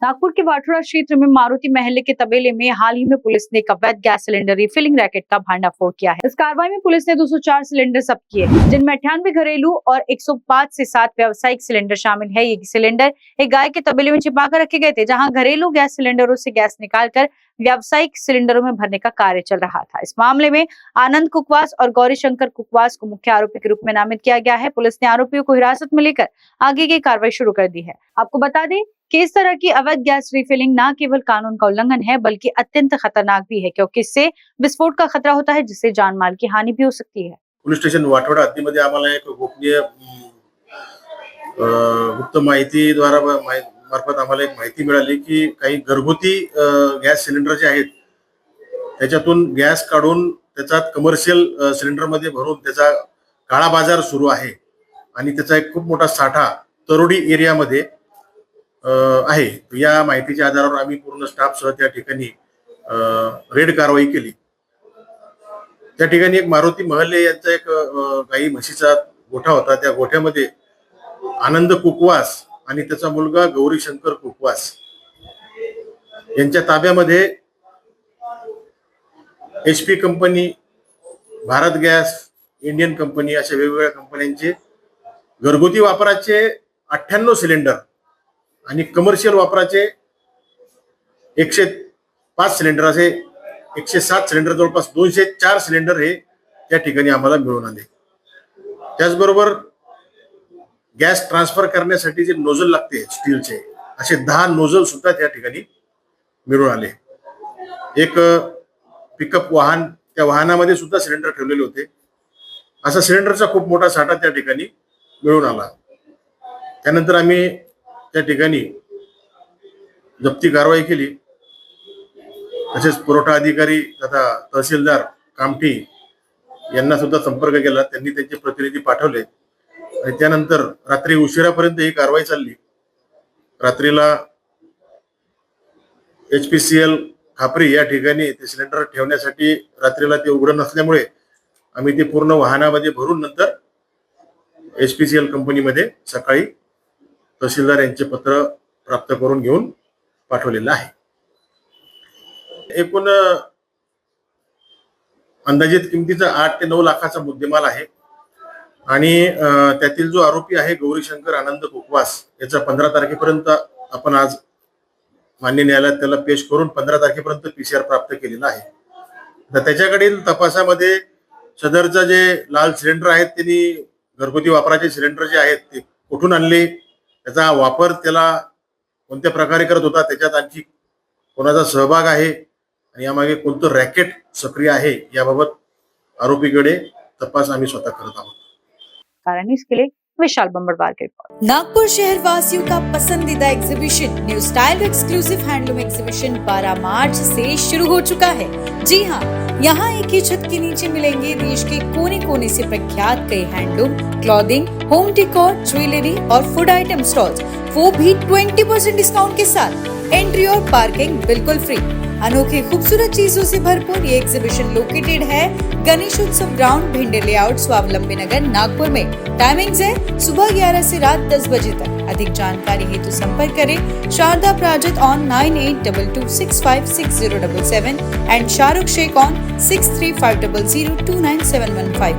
नागपुर के वाठोड़ा क्षेत्र में मारुति महल्ले के तबेले में हाल ही में पुलिस ने एक अवैध गैस सिलेंडर रिफिलिंग रैकेट का भांडाफोड़ किया है। इस कार्रवाई में पुलिस ने 204 सिलेंडर जब्त किए, जिनमें 98 घरेलू और 105 से 7 व्यावसायिक सिलेंडर शामिल है। ये सिलेंडर एक गाय के तबेले में छिपाकर रखे गए थे, जहां घरेलू गैस सिलेंडरों से गैस निकालकर व्यावसायिक सिलेंडरों में भरने का कार्य चल रहा था। इस मामले में आनंद कुकवास और गौरी शंकर कुकवास को मुख्य आरोपी के रूप में नामित किया गया है। पुलिस ने आरोपियों को हिरासत में लेकर आगे की कार्रवाई शुरू कर दी है। आपको बता दें कि इस तरह की अवैध गैस रिफिलिंग न केवल कानून का उल्लंघन है, बल्कि अत्यंत खतरनाक भी है, क्योंकि इससे विस्फोट का खतरा होता है, जिससे जान माल की हानि भी हो सकती है। पोलीस स्टेशन वाठोडा हद्दीमध्ये आम्हाला एक गोपनीय गुप्त माहितीद्वारा मार्फत आम्हाला एक माहिती मिळाली की काही घरगुती गॅस सिलेंडर जे आहेत त्याच्यातून गॅस काढून त्याच्यात कमर्शियल सिलेंडर मध्ये भरून त्याचा काळा बाजार सुरू आहे आणि त्याचा एक खूप मोठा साठा तरोडी एरियामध्ये आहे। या माहितीच्या आधारावर आम्ही पूर्ण स्टाफ सह त्या ठिकाणी रेड कारवाई केली। त्या ठिकाणी एक मारुती महल्ले यांचा एक गाई म्हशीचा गोठा होता। त्या गोठ्यामध्ये आनंद कुकवास आणि त्याचा मुलगा गौरी शंकर कुकवास यांच्या ताब्यामध्ये HP company, Bharat gas, Indian company अशा वेगवेगळ्या कंपन्यांचे घरगुती वापराचे 98 सिलेंडर आणि कमर्शियल वापराचे 105 सिलेंडर असे 107 सिलेंडर, जवळपास 204 सिलेंडर हे त्या ठिकाणी आम्हाला मिळून आले। त्याचबरोबर गॅस ट्रान्सफर करण्यासाठी जे नोझल लागते स्टीलचे असे 10 नोझल सुद्धा त्या ठिकाणी मिळून आले। एक पिकअप वाहन, त्या वाहनामध्ये सुद्धा सिलेंडर ठेवलेले होते। असा सिलेंडरचा खूप मोठा साठा त्या ठिकाणी मिळून आला। त्यानंतर आम्ही त्या ठिकाणी जप्ती कारवाई केली। तसेच पुरवठा अधिकारी तथा तहसीलदार कामठी यांना सुद्धा संपर्क केला। त्यांनी त्यांचे प्रतिनिधी पाठवले आणि त्यानंतर रात्री उशिरापर्यंत ही कारवाई चालली। रात्रीला HPCL खापरी या ठिकाणी ते सिलेंडर ठेवण्यासाठी रात्रीला ते उघड नसल्यामुळे आम्ही ते पूर्ण वाहनामध्ये भरून नंतर HPCL कंपनीमध्ये सकाळी तहसीलदार यांचे पत्र प्राप्त करून घेऊन पाठवलेलं आहे। एकूण अंदाजित किमतीचा 8 ते 9 लाखाचा मुद्देमाल आहे आणि त्यातील जो आरोपी आहे गौरी शंकर आनंद कुकवास याचा 15 तारखेपर्यंत आपण आज मान्य न्यायालयात त्याला पेश करून 15 तारखेपर्यंत PCR प्राप्त केलेला आहे। तर त्याच्याकडील तपासामध्ये सदरचा जे लाल सिलेंडर आहेत त्यांनी घरगुती वापराचे सिलेंडर जे आहेत ते कुठून आणले, त्याचा वापर त्याला कोणत्या प्रकारे करत होता, त्याच्यात आणखी कोणाचा सहभाग आहे आणि यामागे कोणतं रॅकेट सक्रिय आहे याबाबत आरोपीकडे तपास आम्ही स्वतः करत आहोत। कारण इसके लिए विशाल बम्बरवार के नागपुर शहर वासियों का पसंदीदा exhibition new style exclusive handloom exhibition 12 मार्च से शुरू हो चुका है। जी हाँ, यहाँ एक ही छत के नीचे मिलेंगे देश के कोने कोने से प्रख्यात कई handloom, clothing, home decor, jewellery और फूड आइटम स्टॉल्स, वो भी 20% डिस्काउंट के साथ। एंट्री और पार्किंग बिल्कुल फ्री। अनोखी खूबसूरत चीजों से भरपूर ये एग्जीबिशन लोकेटेड है गणेश उत्सव ग्राउंड, भिंडे लेआउट, स्वावलंबी नगर, नागपुर में। टाइमिंग्स है सुबह 11 से रात 10 बजे तक। अधिक जानकारी हेतु संपर्क करें शारदा प्राजत on 9822656077 and Shahrukh Shaikh on 6350029715 per.